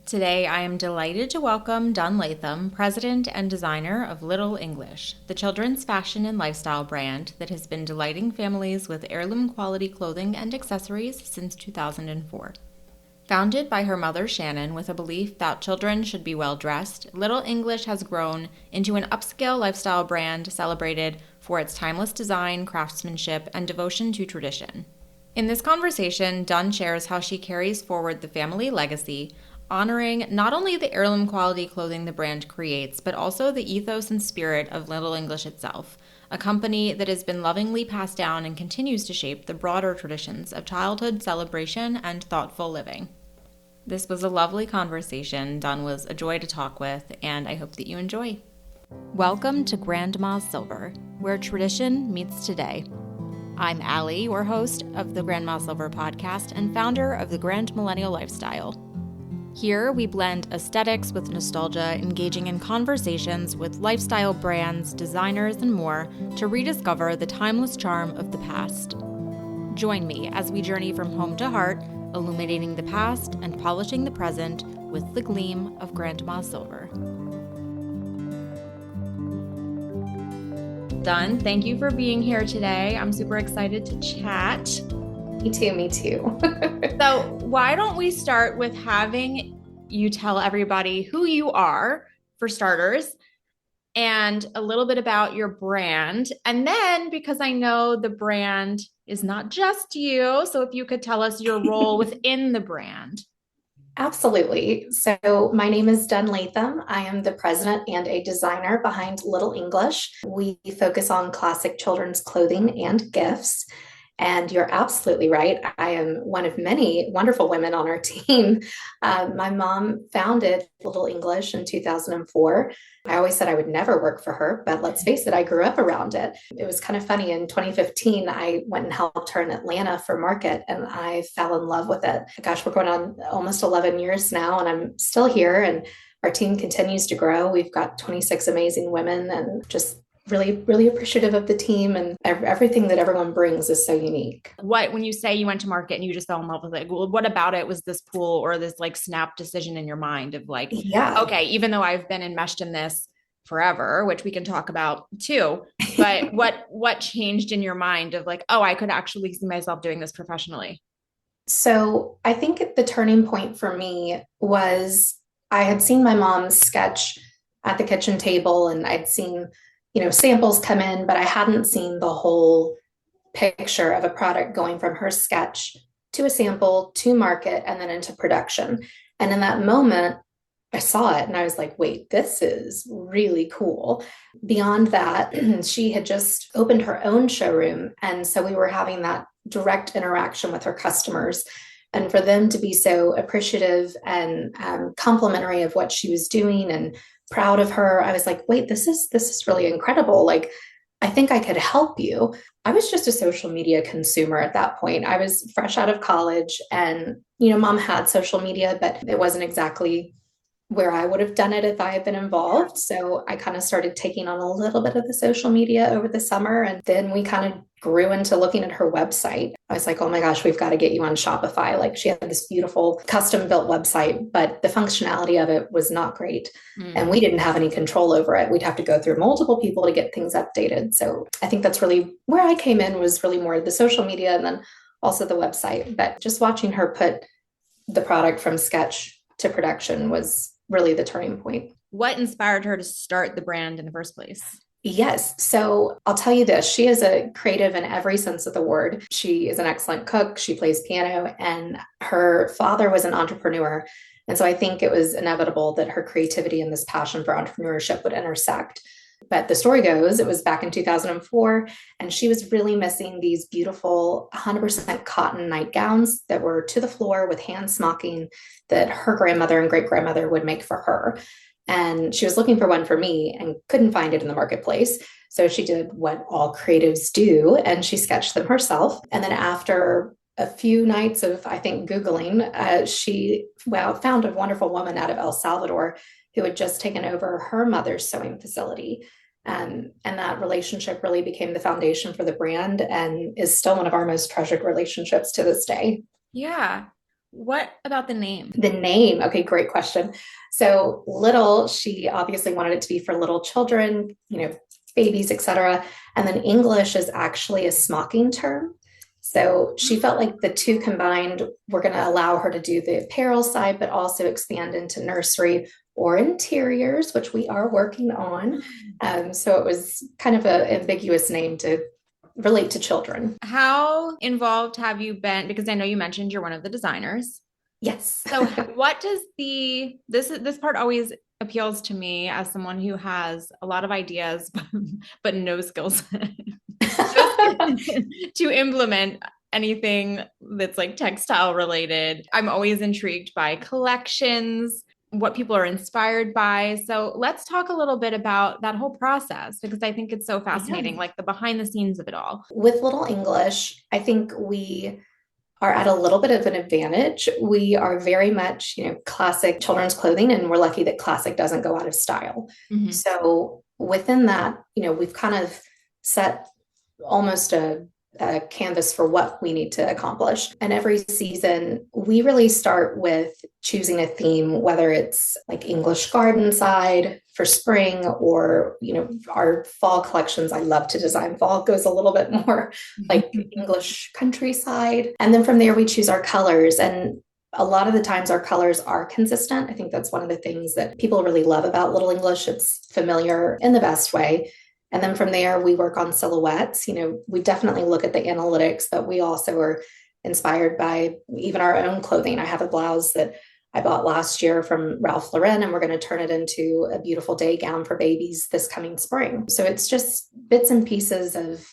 Today, I am delighted to welcome Dunn Latham, president and designer of Little English, the children's fashion and lifestyle brand that has been delighting families with heirloom-quality clothing and accessories since 2004. Founded by her mother, Shannon, with a belief that children should be well-dressed, Little English has grown into an upscale lifestyle brand celebrated for its timeless design, craftsmanship, and devotion to tradition. In this conversation, Dunn shares how she carries forward the family legacy, honoring not only the heirloom quality clothing the brand creates, but also the ethos and spirit of Little English itself, a company that has been lovingly passed down and continues to shape the broader traditions of childhood celebration and thoughtful living. This was a lovely conversation. Dunn was a joy to talk with, and I hope that you enjoy. Welcome to Grandma's Silver, where tradition meets today. I'm Allie, your host of the Grandma's Silver podcast and founder of the Grand Millennial Lifestyle. Here, we blend aesthetics with nostalgia, engaging in conversations with lifestyle brands, designers, and more to rediscover the timeless charm of the past. Join me as we journey from home to heart, illuminating the past and polishing the present with the gleam of Grandma's Silver. Dunn, thank you for being here today. I'm super excited to chat. Me too. So why don't we start with having you tell everybody who you are, for starters, and a little bit about your brand. And then, because I know the brand is not just you, so if you could tell us your role within the brand. Absolutely. So my name is Dunn Latham. I am the president and a designer behind Little English. We focus on classic children's clothing and gifts. And you're absolutely right. I am one of many wonderful women on our team. My mom founded Little English in 2004. I always said I would never work for her, but let's face it, I grew up around it. It was kind of funny. In 2015, I went and helped her in Atlanta for market, and I fell in love with it. Gosh, we're going on almost 11 years now, and I'm still here, and our team continues to grow. We've got 26 amazing women, and just really appreciative of the team, and everything that everyone brings is so unique. When you say you went to market and you just fell in love with it, well, what about it was this pull or this like snap decision in your mind of like, yeah, okay, even though I've been enmeshed in this forever, which we can talk about too, but what changed in your mind of like, oh, I could actually see myself doing this professionally? So I think the turning point for me was I had seen my mom sketch at the kitchen table, and I'd seen samples come in, but I hadn't seen the whole picture of a product going from her sketch to a sample to market and then into production. And in that moment, I saw it and I was like, wait, this is really cool. Beyond that, she had just opened her own showroom. And so we were having that direct interaction with her customers. And for them to be so appreciative and complimentary of what she was doing and proud of her, I was like, wait, this is really incredible. Like, I think I could help you. I was just a social media consumer at that point. I was fresh out of college, and mom had social media, but it wasn't exactly where I would have done it if I had been involved. So I kind of started taking on a little bit of the social media over the summer. And then we kind of grew into looking at her website. I was like, oh my gosh, we've got to get you on Shopify. Like, she had this beautiful custom built website, but the functionality of it was not great. And we didn't have any control over it. We'd have to go through multiple people to get things updated. So I think that's really where I came in, was really more the social media and then also the website. But just watching her put the product from sketch to production was really the turning point. What inspired her to start the brand in the first place? Yes. So I'll tell you this. She is a creative in every sense of the word. She is an excellent cook. She plays piano, and her father was an entrepreneur. And so I think it was inevitable that her creativity and this passion for entrepreneurship would intersect. But the story goes, it was back in 2004, and she was really missing these beautiful 100% cotton nightgowns that were to the floor with hand-smocking that her grandmother and great-grandmother would make for her. And she was looking for one for me and couldn't find it in the marketplace. So she did what all creatives do, and she sketched them herself. And then after a few nights of, I think, Googling, she found a wonderful woman out of El Salvador who had just taken over her mother's sewing facility. And that relationship really became the foundation for the brand and is still one of our most treasured relationships to this day. Yeah. What about the name? The name, okay, great question. So little, she obviously wanted it to be for little children, babies, etc. And then English is actually a smocking term. So she felt like the two combined were going to allow her to do the apparel side, but also expand into nursery or interiors, which we are working on. So it was kind of an ambiguous name to relate to children. How involved have you been? Because I know you mentioned you're one of the designers. Yes. So what does this part always appeals to me as someone who has a lot of ideas but no skills to implement anything that's like textile related. I'm always intrigued by collections, what people are inspired by. So let's talk a little bit about that whole process because I think it's so fascinating, Yeah. like the behind the scenes of it all. With Little English, I think we are at a little bit of an advantage. We are very much, classic children's clothing, and we're lucky that classic doesn't go out of style. Mm-hmm. So within that, we've kind of set almost a canvas for what we need to accomplish. And every season, we really start with choosing a theme, whether it's like English garden side for spring or, our fall collections. I love to design fall, goes a little bit more like English countryside. And then from there, we choose our colors. And a lot of the times our colors are consistent. I think that's one of the things that people really love about Little English. It's familiar in the best way. And then from there, we work on silhouettes. We definitely look at the analytics, but we also are inspired by even our own clothing. I have a blouse that I bought last year from Ralph Lauren, and we're going to turn it into a beautiful day gown for babies this coming spring. So it's just bits and pieces of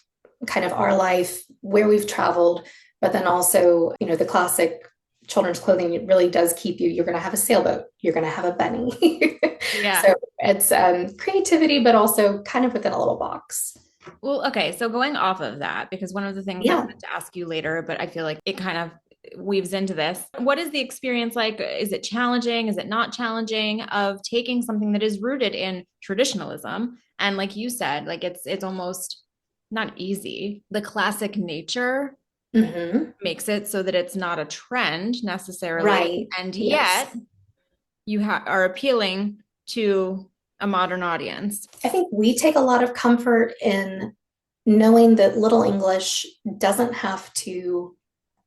kind of our life, where we've traveled, but then also, the classic children's clothing. It really does keep you. You're going to have a sailboat. You're going to have a bunny. Yeah. So it's creativity, but also kind of within a little box. Well, okay. So going off of that, because one of the things I Yeah. wanted to ask you later, but I feel like it kind of weaves into this. What is the experience like? Is it challenging? Is it not challenging of taking something that is rooted in traditionalism? And like you said, like it's almost not easy. The classic nature Mm-hmm. makes it so that it's not a trend necessarily. Right. And Yes. yet you are appealing to a modern audience. I think we take a lot of comfort in knowing that Little English doesn't have to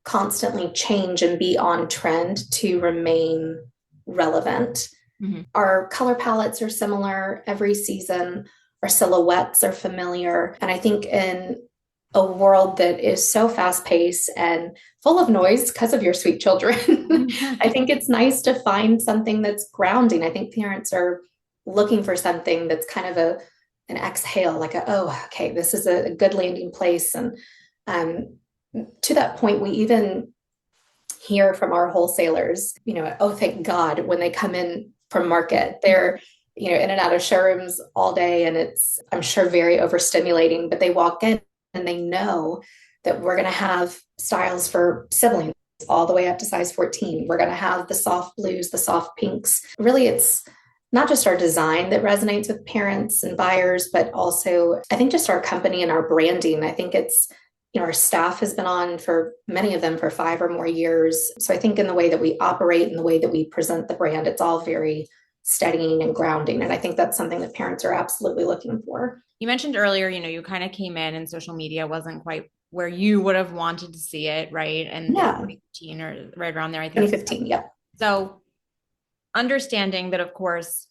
constantly change and be on trend to remain relevant. Mm-hmm. Our color palettes are similar every season. Our silhouettes are familiar. And I think in a world that is so fast paced and full of noise because of your sweet children, I think it's nice to find something that's grounding. I think parents are looking for something that's kind of an exhale, like okay, this is a good landing place. And to that point, we even hear from our wholesalers, oh, thank God, when they come in from market, they're, in and out of showrooms all day. And it's, I'm sure, very overstimulating, but they walk in and they know that we're going to have styles for siblings all the way up to size 14. We're going to have the soft blues, the soft pinks. Really, it's not just our design that resonates with parents and buyers, but also I think just our company and our branding. I think it's, our staff has been on for many of them for 5 or more years. So I think in the way that we operate and the way that we present the brand, it's all very steadying and grounding. And I think that's something that parents are absolutely looking for. You mentioned earlier, you kind of came in and social media wasn't quite where you would have wanted to see it, right? And yeah, 2015 or right around there, I think. 2015, yep. So understanding that, of course,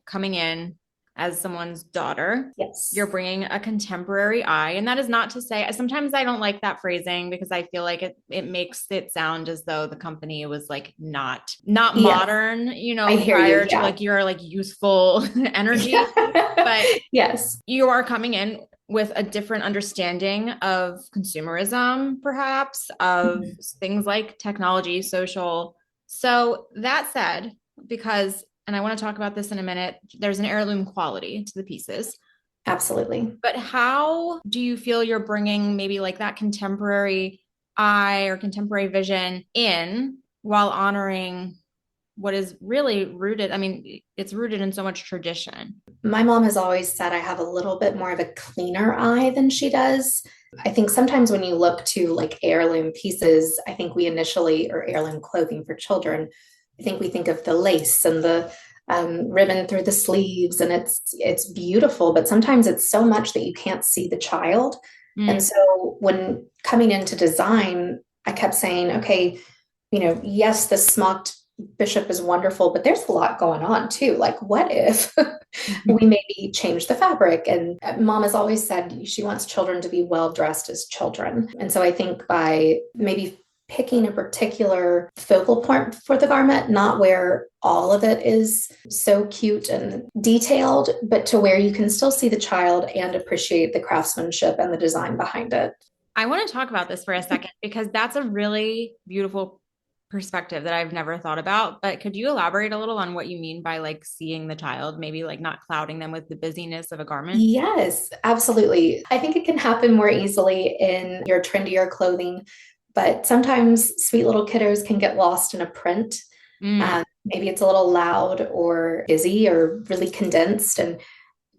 coming in as someone's daughter, yes, you're bringing a contemporary eye. And that is not to say, sometimes I don't like that phrasing because I feel like it makes it sound as though the company was like not yes. modern, I hear prior you, to yeah. like your like youthful energy. But yes, you are coming in with a different understanding of consumerism, perhaps, of things like technology, social. So that said, because and I want to talk about this in a minute, there's an heirloom quality to the pieces. Absolutely. But how do you feel you're bringing maybe like that contemporary eye or contemporary vision in while honoring what is really rooted? I mean, it's rooted in so much tradition. My mom has always said I have a little bit more of a cleaner eye than she does. I think sometimes when you look to like heirloom pieces, I think we initially, or heirloom clothing for children, I think we think of the lace and the ribbon through the sleeves, and it's beautiful, but sometimes it's so much that you can't see the child. And Mm. so when coming into design, I kept saying, okay, yes, the smocked bishop is wonderful, but there's a lot going on too. Like, what if we maybe change the fabric? And mom has always said she wants children to be well dressed as children. And so I think by maybe picking a particular focal point for the garment, not where all of it is so cute and detailed, but to where you can still see the child and appreciate the craftsmanship and the design behind it. I want to talk about this for a second because that's a really beautiful perspective that I've never thought about. But could you elaborate a little on what you mean by like seeing the child, maybe like not clouding them with the busyness of a garment? Yes, absolutely. I think it can happen more easily in your trendier clothing, but sometimes sweet little kiddos can get lost in a print. Mm. Maybe it's a little loud or busy or really condensed. And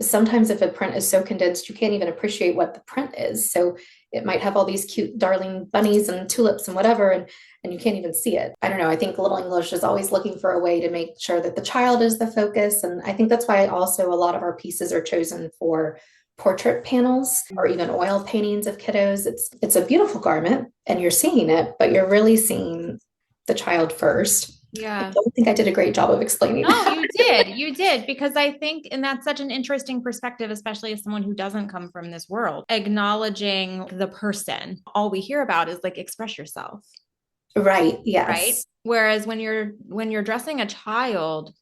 sometimes if a print is so condensed, you can't even appreciate what the print is. So it might have all these cute, darling bunnies and tulips and whatever, and you can't even see it. I don't know. I think Little English is always looking for a way to make sure that the child is the focus. And I think that's why also a lot of our pieces are chosen for portrait panels or even oil paintings of kiddos. It's a beautiful garment and you're seeing it, but you're really seeing the child first. I Yeah. don't think I did a great job of explaining No, that. you did, because I think, and that's such an interesting perspective, especially as someone who doesn't come from this world, acknowledging the person. All we hear about is like express yourself, Right. right? Yes. Whereas when you're dressing a child,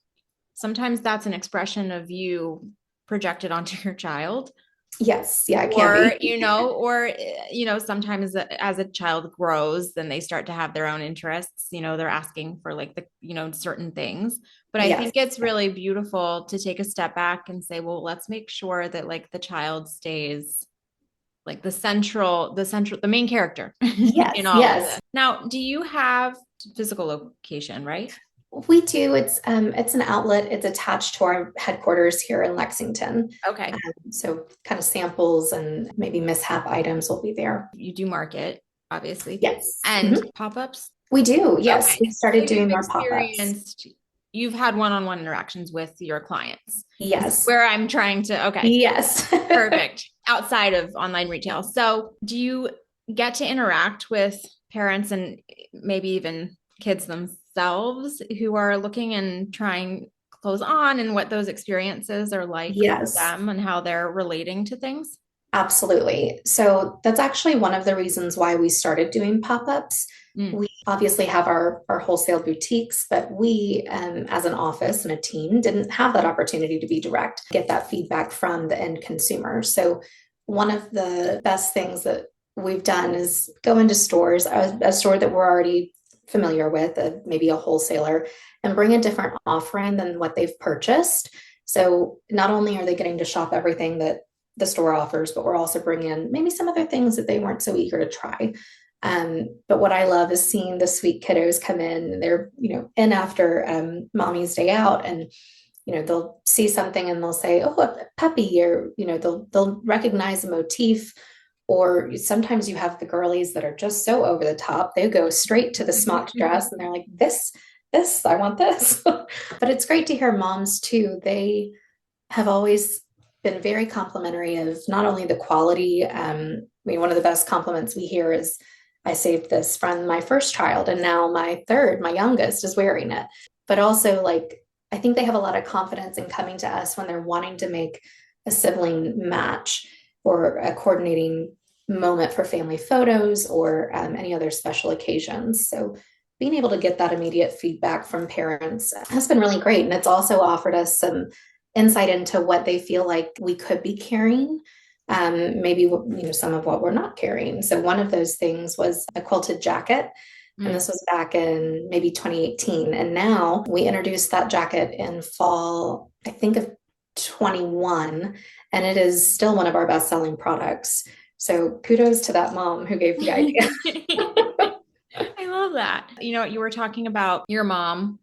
sometimes that's an expression of you projected onto your child. Yes. Yeah, it can Or, be. sometimes as a child grows, then they start to have their own interests. They're asking for like certain things. But I Yes. think it's really beautiful to take a step back and say, well, let's make sure that like the child stays like the main character in Yes. all of Yes. this. Now, do you have physical location, right? We do. It's an outlet. It's attached to our headquarters here in Lexington. Okay. So kind of samples and maybe mishap items will be there. You do market, obviously, Yes. and Mhm. pop-ups. We do. Yes. Okay. We So started doing more pop-ups. you've had one-on-one interactions with your clients. This is Yes. where I'm trying to, okay, Yes. perfect. Outside of online retail. So do you get to interact with parents and maybe even kids themselves who are looking and trying clothes on, and what those experiences are like for Yes. them and how they're relating to things? Absolutely. So that's actually one of the reasons why we started doing pop-ups. Mm. We obviously have our wholesale boutiques, but we, as an office and a team, didn't have that opportunity to be direct, get that feedback from the end consumer. So one of the best things that we've done is go into stores, a store that we're already familiar with, maybe a wholesaler, and bring a different offering than what they've purchased. So not only are they getting to shop everything that the store offers, but we're also bringing in maybe some other things that they weren't so eager to try. But what I love is seeing the sweet kiddos come in, and they're, in after mommy's day out, and they'll see something and they'll say, "Oh, a puppy," or they'll recognize a motif. Or sometimes you have the girlies that are just so over the top, they go straight to the smocked dress, and they're like, "This, I want this." But it's great to hear moms too. They have always been very complimentary of not only the quality. One of the best compliments we hear is, "I saved this from my first child, and now my youngest, is wearing it." But also, like, I think they have a lot of confidence in coming to us when they're wanting to make a sibling match or a coordinating moment for family photos or any other special occasions. So being able to get that immediate feedback from parents has been really great. And it's also offered us some insight into what they feel like we could be carrying, maybe some of what we're not carrying. So one of those things was a quilted jacket, and Mm. this was back in maybe 2018. And now we introduced that jacket in fall, I think, of 21, and it is still one of our best-selling products. So kudos to that mom who gave the idea. I love that. You were talking about your mom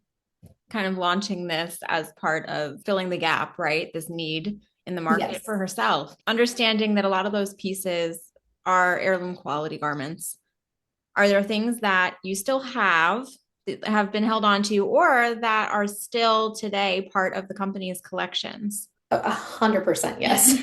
kind of launching this as part of filling the gap, right? This need in the market Yes. for herself. Understanding that a lot of those pieces are heirloom quality garments. Are there things that you still have that have been held on to or that are still today part of the company's collections? 100% yes.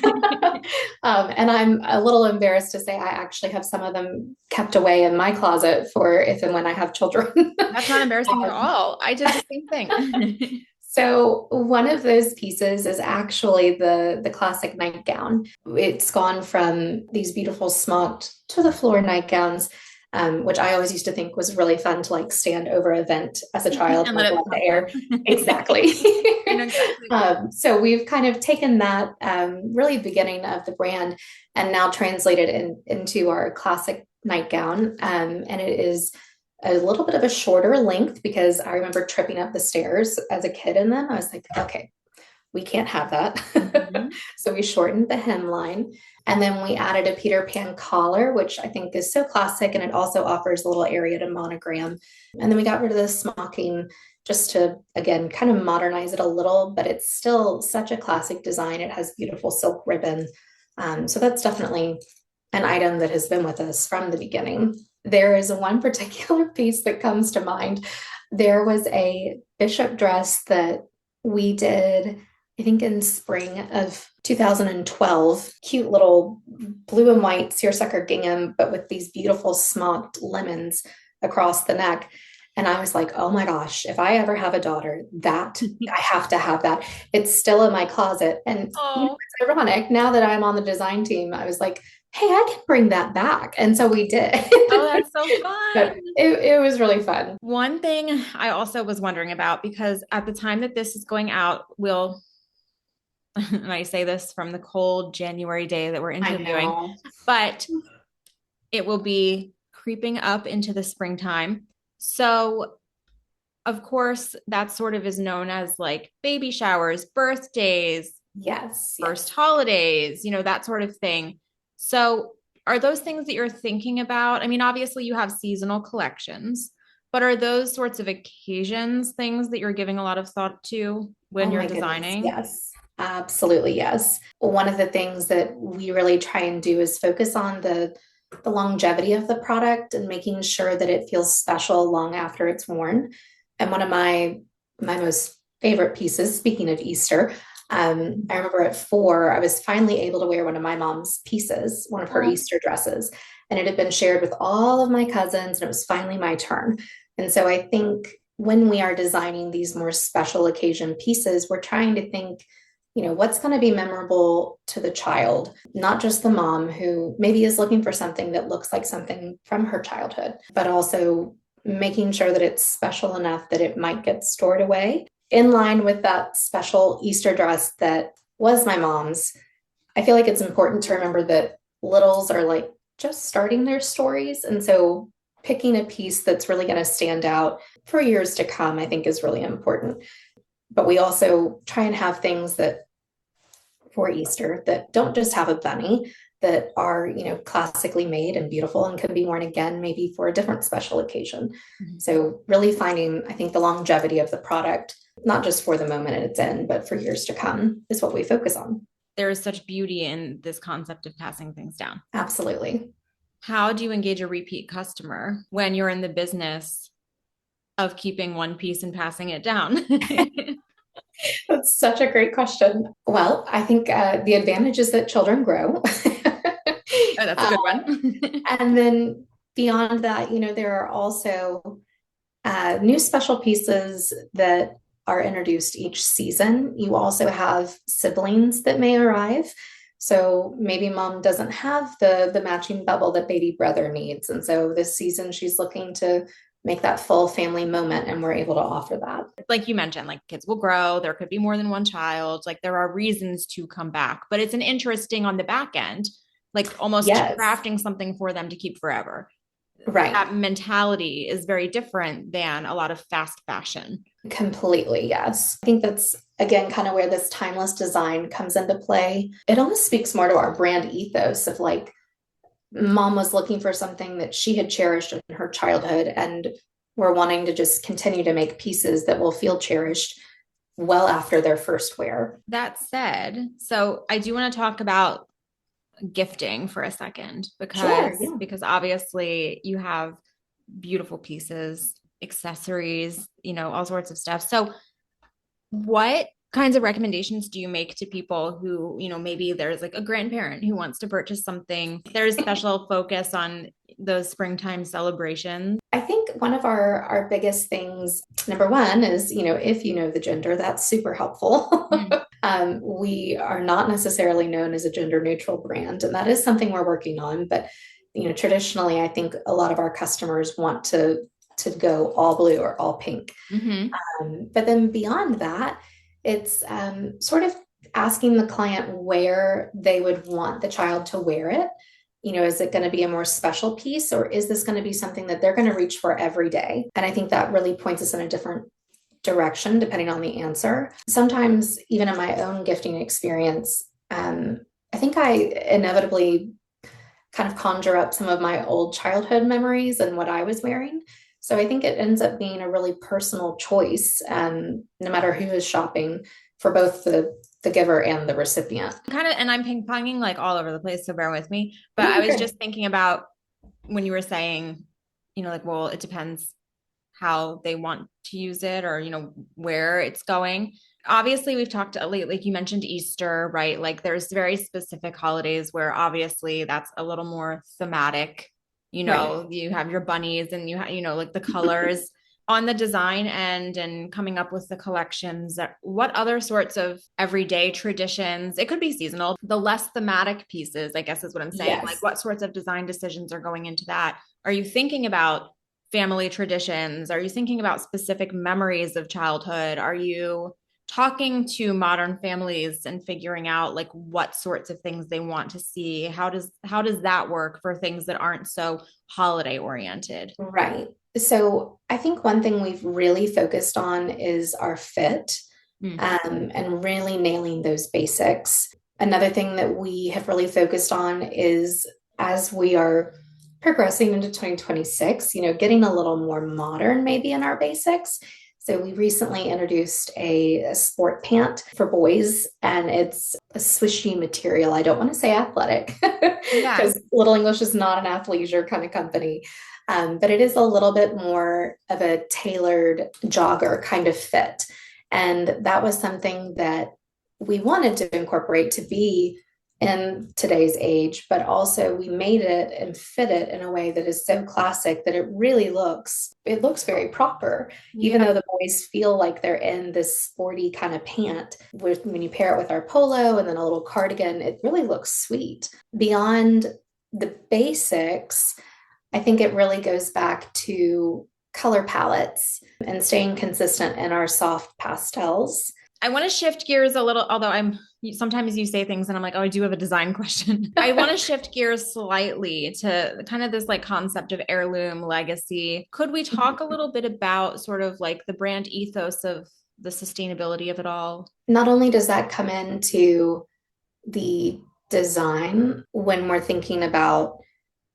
And I'm a little embarrassed to say I actually have some of them kept away in my closet for if and when I have children. That's not embarrassing at all. I did the same thing. So one of those pieces is actually the classic nightgown. It's gone from these beautiful smocked to the floor nightgowns, which I always used to think was really fun to like stand over a vent as a child And and let like it let the air. Exactly. I know exactly. So we've kind of taken that really beginning of the brand and now translated into our classic nightgown. And it is a little bit of a shorter length because I remember tripping up the stairs as a kid in them. I was like, okay, we can't have that. Mm-hmm. So we shortened the hemline. And then we added a Peter Pan collar, which I think is so classic. And it also offers a little area to monogram. And then we got rid of the smocking just to, again, kind of modernize it a little, but it's still such a classic design. It has beautiful silk ribbon. So that's definitely an item that has been with us from the beginning. There is one particular piece that comes to mind. There was a bishop dress that we did, I think in spring of 2012, cute little blue and white seersucker gingham, but with these beautiful smocked lemons across the neck. And I was like, oh my gosh, if I ever have a daughter, that I have to have that. It's still in my closet. And it's ironic now that I'm on the design team, I was like, hey, I can bring that back. And so we did. Oh, that's so fun. It was really fun. One thing I also was wondering about, because at the time that this is going out, we'll, and I say this from the cold January day that we're interviewing, but it will be creeping up into the springtime. So, of course, that sort of is known as like baby showers, birthdays, Yes. first holidays, that sort of thing. So, are those things that you're thinking about? I mean, obviously, you have seasonal collections, but are those sorts of occasions things that you're giving a lot of thought to when Oh you're my goodness. designing? Yes. Absolutely. Yes. One of the things that we really try and do is focus on the longevity of the product and making sure that it feels special long after it's worn. And one of my most favorite pieces, speaking of Easter, I remember at 4, I was finally able to wear one of my mom's pieces, one of her Easter dresses, and it had been shared with all of my cousins, and it was finally my turn. And so I think when we are designing these more special occasion pieces, we're trying to think, what's going to be memorable to the child, not just the mom who maybe is looking for something that looks like something from her childhood, but also making sure that it's special enough that it might get stored away in line with that special Easter dress that was my mom's. I feel like it's important to remember that littles are like just starting their stories. And so picking a piece that's really going to stand out for years to come, I think is really important. But we also try and have things that for Easter that don't just have a bunny, that are, classically made and beautiful and can be worn again, maybe for a different special occasion. Mm-hmm. So really finding, I think, the longevity of the product, not just for the moment it's in, but for years to come is what we focus on. There is such beauty in this concept of passing things down. Absolutely. How do you engage a repeat customer when you're in the business of keeping one piece and passing it down? That's such a great question. Well, I think the advantage is that children grow. Oh, that's a good one. And then beyond that, there are also new special pieces that are introduced each season. You also have siblings that may arrive. So maybe mom doesn't have the matching bubble that baby brother needs. And so this season she's looking to make that full family moment, and we're able to offer that. Like you mentioned, like kids will grow, there could be more than one child, like there are reasons to come back, but it's an interesting on the back end, like almost crafting something for them to keep forever. Right. That mentality is very different than a lot of fast fashion. Completely, yes. I think that's, again, kind of where this timeless design comes into play. It almost speaks more to our brand ethos of like, mom was looking for something that she had cherished in her childhood, and we're wanting to just continue to make pieces that will feel cherished well after their first wear. That said, so I do want to talk about gifting for a second Sure. Yeah. because obviously you have beautiful pieces, accessories, all sorts of stuff. So what kinds of recommendations do you make to people who, maybe there's like a grandparent who wants to purchase something? There's special focus on those springtime celebrations. I think one of our biggest things, number one, is, if you know the gender, that's super helpful. Mm. We are not necessarily known as a gender neutral brand, and that is something we're working on. But, traditionally, I think a lot of our customers want to go all blue or all pink. Mm-hmm. But then beyond that, it's sort of asking the client where they would want the child to wear it. Is it going to be a more special piece, or is this going to be something that they're going to reach for every day? And I think that really points us in a different direction depending on the answer. Sometimes, even in my own gifting experience, I think I inevitably kind of conjure up some of my old childhood memories and what I was wearing. So I think it ends up being a really personal choice, no matter who is shopping, for both the giver and the recipient. Kind of, and I'm ping-ponging like all over the place, so bear with me. But No, I was good. just thinking about when you were saying, like, well, it depends how they want to use it or, where it's going. Obviously, we've talked like you mentioned Easter, right? Like there's very specific holidays where obviously that's a little more thematic. Right. You have your bunnies and like the colors on the design end and coming up with the collections. What other sorts of everyday traditions? It could be seasonal. The less thematic pieces, I guess is what I'm saying. Like Yes. what sorts of design decisions are going into that? Are you thinking about family traditions? Are you thinking about specific memories of childhood? Are you talking to modern families and figuring out like what sorts of things they want to see? How does that work for things that aren't so holiday oriented? Right. So I think one thing we've really focused on is our fit, Mm. and really nailing those basics. Another thing that we have really focused on is, as we are progressing into 2026, getting a little more modern maybe in our basics. So we recently introduced a sport pant for boys, and it's a swishy material. I don't want to say athletic Yeah. because Little English is not an athleisure kind of company. But it is a little bit more of a tailored jogger kind of fit. And that was something that we wanted to incorporate to be in today's age, but also we made it and fit it in a way that is so classic that it looks very proper, even Yeah. though the boys feel like they're in this sporty kind of pant. When you pair it with our polo and then a little cardigan, it really looks sweet. Beyond the basics, I think it really goes back to color palettes and staying consistent in our soft pastels. I want to shift gears a little, although sometimes you say things and I'm like, oh, I do have a design question. I want to shift gears slightly to kind of this like concept of heirloom legacy. Could we talk a little bit about sort of like the brand ethos of the sustainability of it all? Not only does that come into the design when we're thinking about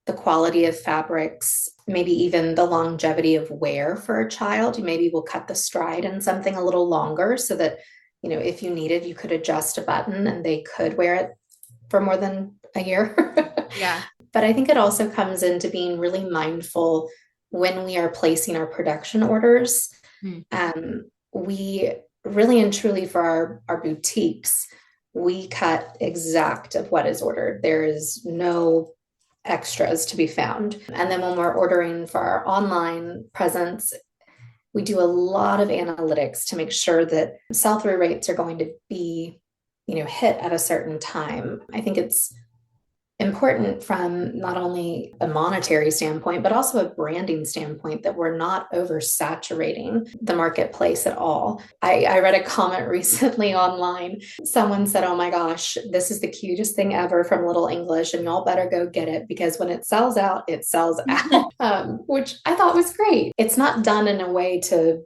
the quality of fabrics, maybe even the longevity of wear for a child. Maybe we'll cut the stride in something a little longer so that, if you needed, you could adjust a button and they could wear it for more than a year. Yeah. But I think it also comes into being really mindful when we are placing our production orders. Hmm. We really and truly, for our boutiques, we cut exact of what is ordered. There is no extras to be found. And then when we're ordering for our online presence, we do a lot of analytics to make sure that sell-through rates are going to be, hit at a certain time. I think it's important from not only a monetary standpoint, but also a branding standpoint, that we're not oversaturating the marketplace at all. I read a comment recently online. Someone said, oh my gosh, this is the cutest thing ever from Little English, and y'all better go get it because when it sells out, it sells out, which I thought was great. It's not done in a way to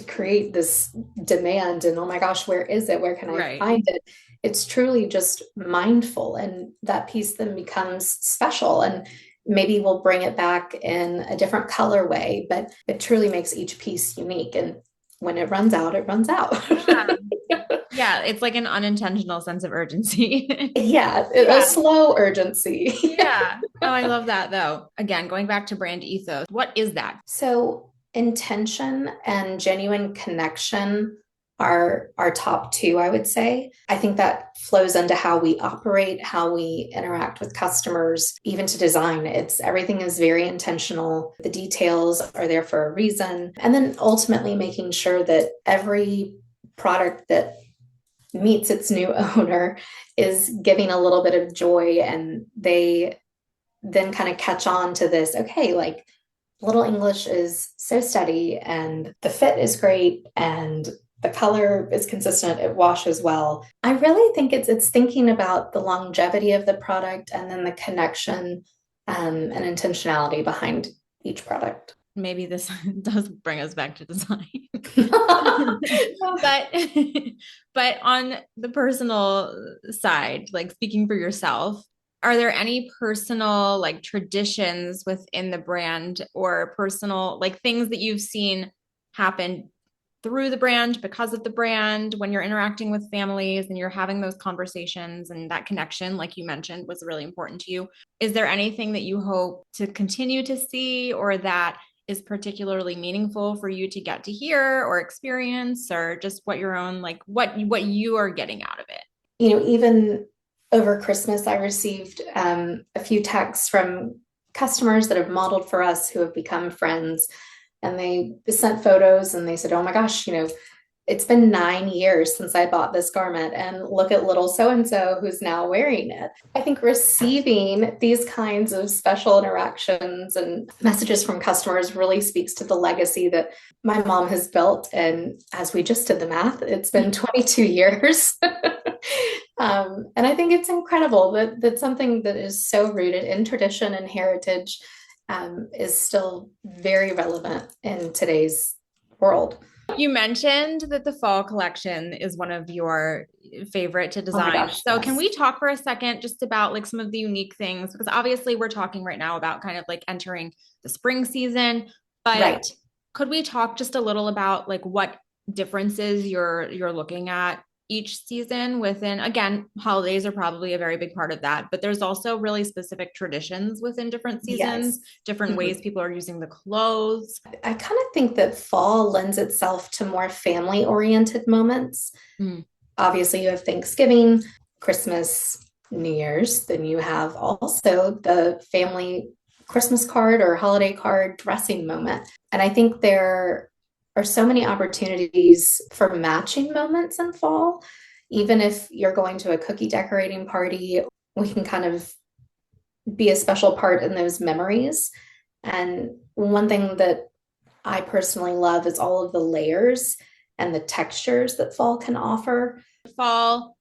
create this demand and, oh my gosh, where is it? Where can I Right. find it? It's truly just mindful, and that piece then becomes special, and maybe we'll bring it back in a different colorway, but it truly makes each piece unique. And when it runs out, it runs out. Yeah. Yeah, it's like an unintentional sense of urgency. Yeah, a Yeah. slow urgency. Yeah. Oh, I love that though. Again, going back to brand ethos, what is that? So intention and genuine connection are our top two, I would say. I think that flows into how we operate, how we interact with customers, even to design. It's everything is very intentional. The details are there for a reason. And then ultimately making sure that every product that meets its new owner is giving a little bit of joy, and they then kind of catch on to this, okay, like Little English is so steady and the fit is great and the color is consistent, it washes well. I really think it's thinking about the longevity of the product and then the connection and intentionality behind each product. Maybe this does bring us back to design. but but on the personal side, like speaking for yourself, are there any personal like traditions within the brand or personal like things that you've seen happen through the brand because of the brand when you're interacting with families and you're having those conversations and that connection like you mentioned was really important to you? Is there anything that you hope to continue to see or that is particularly meaningful for you to get to hear or experience, or just what your own like what you are getting out of it? Even over Christmas, I received a few texts from customers that have modeled for us who have become friends. And they sent photos and they said, oh my gosh, it's been 9 years since I bought this garment, and look at little so and so who's now wearing it. I think receiving these kinds of special interactions and messages from customers really speaks to the legacy that my mom has built. And as we just did the math, it's been 22 years. And I think it's incredible that something that is so rooted in tradition and heritage is still very relevant in today's world. You mentioned that the fall collection is one of your favorite to Oh my design. gosh, So can yes. we talk for a second just about like some of the unique things? Because obviously we're talking right now about kind of like entering the spring season, but Right. could we talk just a little about like what differences you're looking at each season within, again, holidays are probably a very big part of that, but there's also really specific traditions within different seasons, Yes. different ways Mhm. people are using the clothes. I kind of think that fall lends itself to more family oriented moments. Mm. Obviously, you have Thanksgiving, Christmas, New Year's. Then you have also the family Christmas card or holiday card dressing moment. And I think there are so many opportunities for matching moments in fall. Even if you're going to a cookie decorating party, we can kind of be a special part in those memories. And one thing that I personally love is all of the layers and the textures that fall can offer. Fall,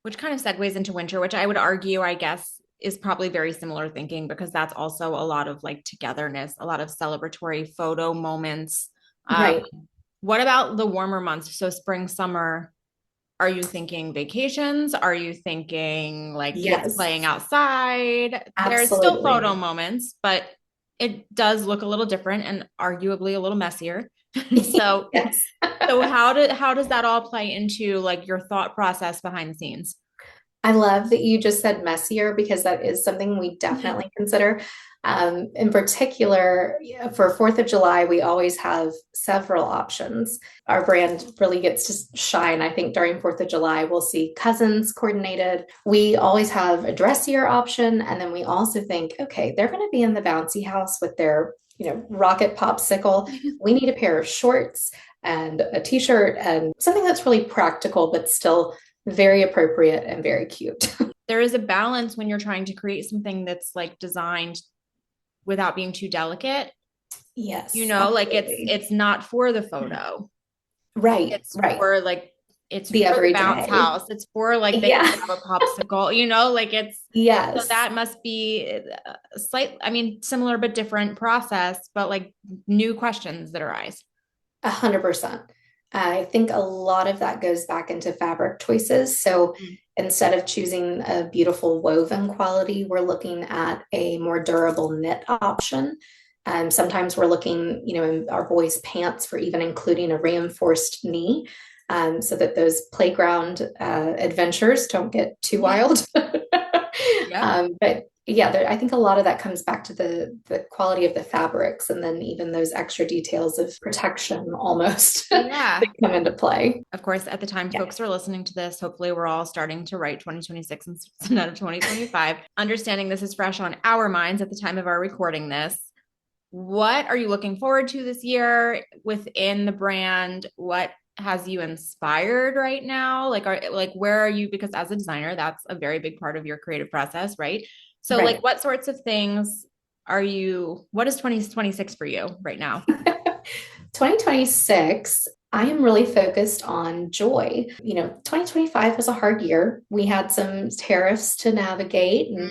which kind of segues into winter, which I would argue, I guess, is probably very similar thinking because that's also a lot of like togetherness, a lot of celebratory photo moments. Um, Right. what about the warmer months? So spring, summer. Are you thinking vacations? Are you thinking like kids Yes, playing outside? There's still photo absolutely. moments, but it does look a little different and arguably a little messier. So Yes. so how does that all play into like your thought process behind the scenes? I love that you just said messier because that is something we definitely consider. In particular, yeah, for 4th of July, we always have several options. Our brand really gets to shine, I think, during 4th of July. We'll see cousins coordinated. We always have a dressier option. And then we also think, okay, they're going to be in the bouncy house with their, rocket popsicle. We need a pair of shorts and a t-shirt and something that's really practical, but still very appropriate and very cute. There is a balance when you're trying to create something that's like designed without being too delicate. Yes, Like absolutely. it's not for the photo. Right, It's right. for like it's The for the bounce everyday. house. It's for like they can Yeah. grab a popsicle, like it's so Yes, that must be a slight, I mean, similar but different process, but like new questions that arise. 100%. I think a lot of that goes back into fabric choices. So Mm. instead of choosing a beautiful woven quality, we're looking at a more durable knit option. Sometimes we're looking, in our boys' pants for even including a reinforced knee. so that those playground adventures don't get too wild. Yep. But yeah, I think a lot of that comes back to the quality of the fabrics, and then even those extra details of protection almost Yeah. that come into play. Of course, at the time Yeah. folks are listening to this, hopefully we're all starting to write 2026 instead of 2025. Understanding this is fresh on our minds at the time of our recording this. What are you looking forward to this year within the brand? What has you inspired right now? Like where are you? Because as a designer, that's a very big part of your creative process, right? So like Right. what sorts of things what is 2026 for you right now? 2026, I am really focused on joy. 2025 was a hard year. We had some tariffs to navigate, and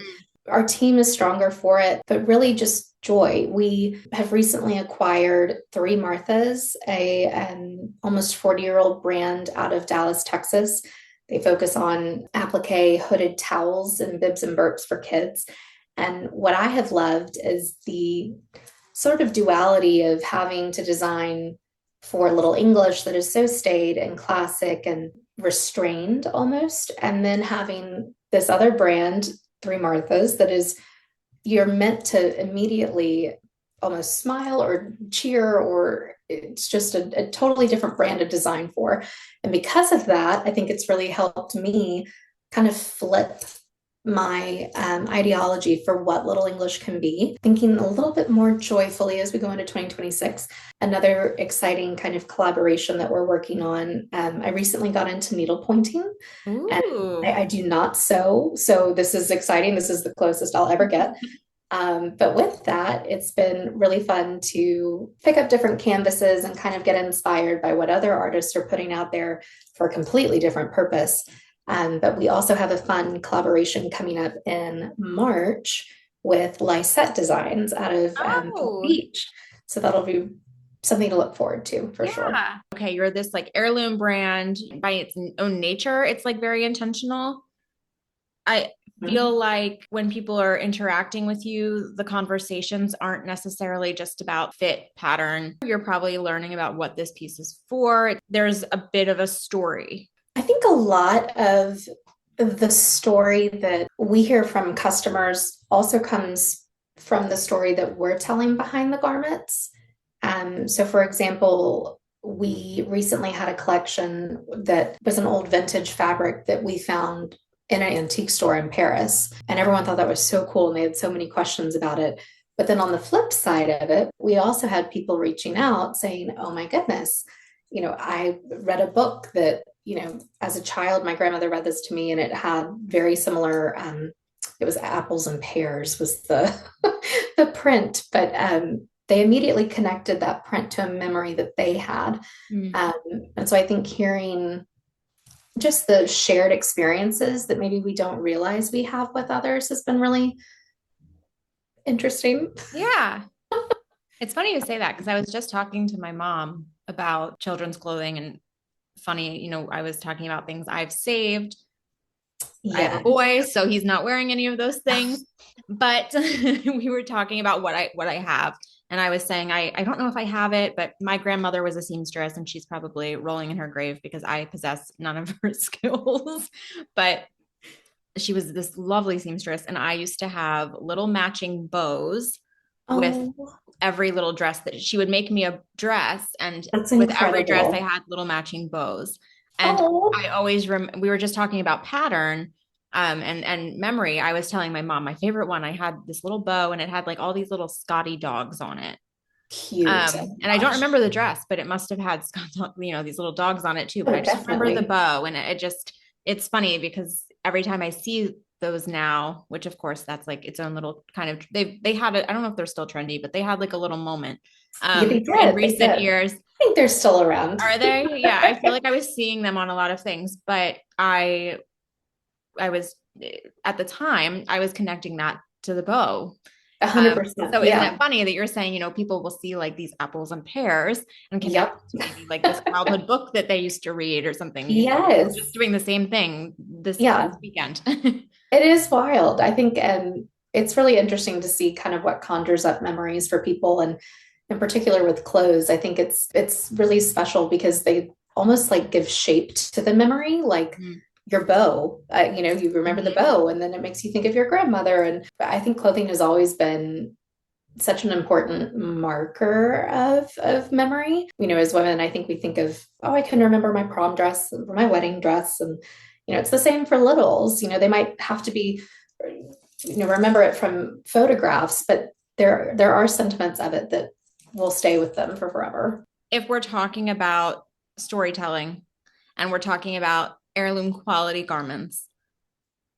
our team is stronger for it, but really just joy. We have recently acquired Three Marthas, a almost 40-year-old brand out of Dallas, Texas. They focus on applique hooded towels and bibs and burps for kids. And what I have loved is the sort of duality of having to design for Little English that is so staid and classic and restrained almost, and then having this other brand, Three Marthas, that is you're meant to immediately almost smile or cheer, or it's just a totally different brand of design for. And because of that, I think it's really helped me kind of flip my ideology for what Little English can be, thinking a little bit more joyfully as we go into 2026. Another exciting kind of collaboration that we're working on. I recently got into needle pointing, and Ooh. I do not sew. So this is exciting. This is the closest I'll ever get. But with that, it's been really fun to pick up different canvases and kind of get inspired by what other artists are putting out there for a completely different purpose. But we also have a fun collaboration coming up in March with Lysette Designs out of Palm Oh, Beach. So that'll be something to look forward to for sure. yeah. Okay, you're this like heirloom brand by its own nature. It's like very intentional. I Mhm. feel like when people are interacting with you, the conversations aren't necessarily just about fit, pattern. You're probably learning about what this piece is for. There's a bit of a story. I think a lot of the story that we hear from customers also comes from the story that we're telling behind the garments. So, for example, we recently had a collection that was an old vintage fabric that we found in an antique store in Paris. And everyone thought that was so cool, and they had so many questions about it. But then on the flip side of it, we also had people reaching out saying, oh my goodness, I read a book that, as a child, my grandmother read this to me, and it had very similar, it was apples and pears was the the print, but they immediately connected that print to a memory that they had. Mm. And so I think hearing just the shared experiences that maybe we don't realize we have with others has been really interesting. Yeah. It's funny you say that because I was just talking to my mom about children's clothing and funny, I was talking about things I've saved. I have a Yeah. boy, so he's not wearing any of those things. But we were talking about what I have. And I was saying, I don't know if I have it, but my grandmother was a seamstress and she's probably rolling in her grave because I possess none of her skills. But she was this lovely seamstress. And I used to have little matching bows with Oh, every little dress that she would make me a dress. And that's with every dress, I incredible. had little matching bows. And Oh, I always we were just talking about pattern and memory. I was telling my mom my favorite one. I had this little bow and it had like all these little Scotty dogs on it. cute. Oh And I my don't gosh. remember the dress, but it must have had these little dogs on it too. But Oh, I just remember the definitely. bow, and it's funny because every time I see those now, which of course that's like its own little kind of they had it. I don't know if they're still trendy, but they had like a little moment Yeah, they in did. They recent did. I years. think they're still around. Are they? Yeah, I feel like I was seeing them on a lot of things, but I was at the time I was connecting that to the bow. 100%. So isn't it Yeah. funny that you're saying, people will see like these apples and pears and connect Yep. to maybe like this childhood book that they used to read or something. We're just Yes. doing the same thing this Yeah. weekend. It is wild. I think, and it's really interesting to see kind of what conjures up memories for people, and in particular with clothes. I think it's really special because almost like give shape to the memory, like your bow. You remember the bow, and then it makes you think of your grandmother. And I think clothing has always been such an important marker of memory. As women, I think we think of, oh, I can remember my prom dress or my wedding dress. And, it's the same for littles. They might have to be, remember it from photographs, but there are sentiments of it that will stay with them for forever. If we're talking about storytelling and we're talking about heirloom quality garments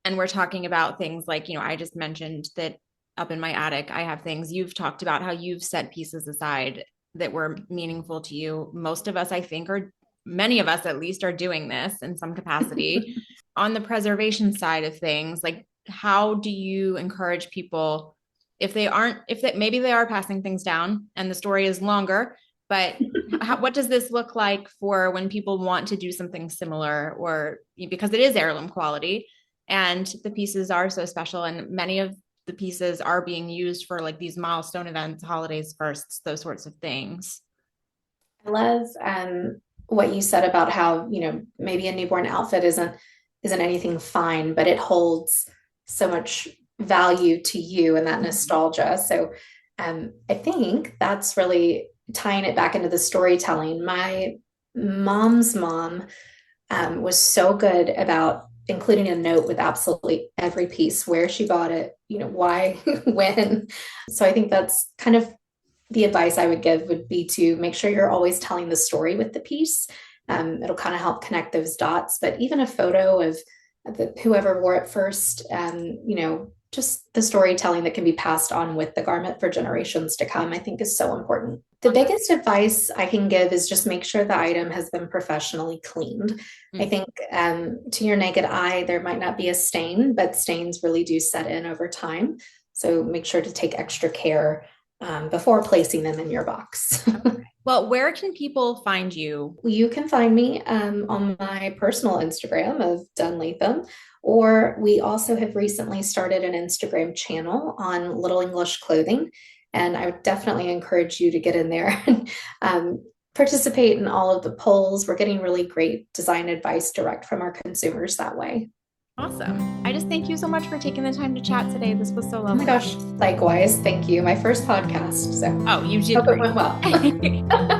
and we're talking about things like, I just mentioned that up in my attic, I have things. You've talked about how you've set pieces aside that were meaningful to you. Most of us, I think, many of us at least, are doing this in some capacity. On the preservation side of things, like, how do you encourage people if maybe they are passing things down and the story is longer, but what does this look like for when people want to do something similar, or because it is heirloom quality and the pieces are so special, and many of the pieces are being used for like these milestone events, holidays, firsts, those sorts of things. I love what you said about how, maybe a newborn outfit isn't anything fine, but it holds so much value to you and that nostalgia. So I think that's really tying it back into the storytelling. My mom's mom was so good about including a note with absolutely every piece, where she bought it, why, when. So I think that's kind of the advice I would give, would be to make sure you're always telling the story with the piece. It'll kind of help connect those dots. But even a photo of whoever wore it first, just the storytelling that can be passed on with the garment for generations to come, I think is so important. The biggest advice I can give is just make sure the item has been professionally cleaned. I think to your naked eye, there might not be a stain, but stains really do set in over time. So make sure to take extra care before placing them in your box. Well, where can people find you? You can find me on my personal Instagram of Dunn Latham, or we also have recently started an Instagram channel on Little English Clothing. And I would definitely encourage you to get in there and participate in all of the polls. We're getting really great design advice direct from our consumers that way. Awesome. I just thank you so much for taking the time to chat today. This was so lovely. Oh my gosh, likewise. Thank you. My first podcast. So you did. Hope it went well.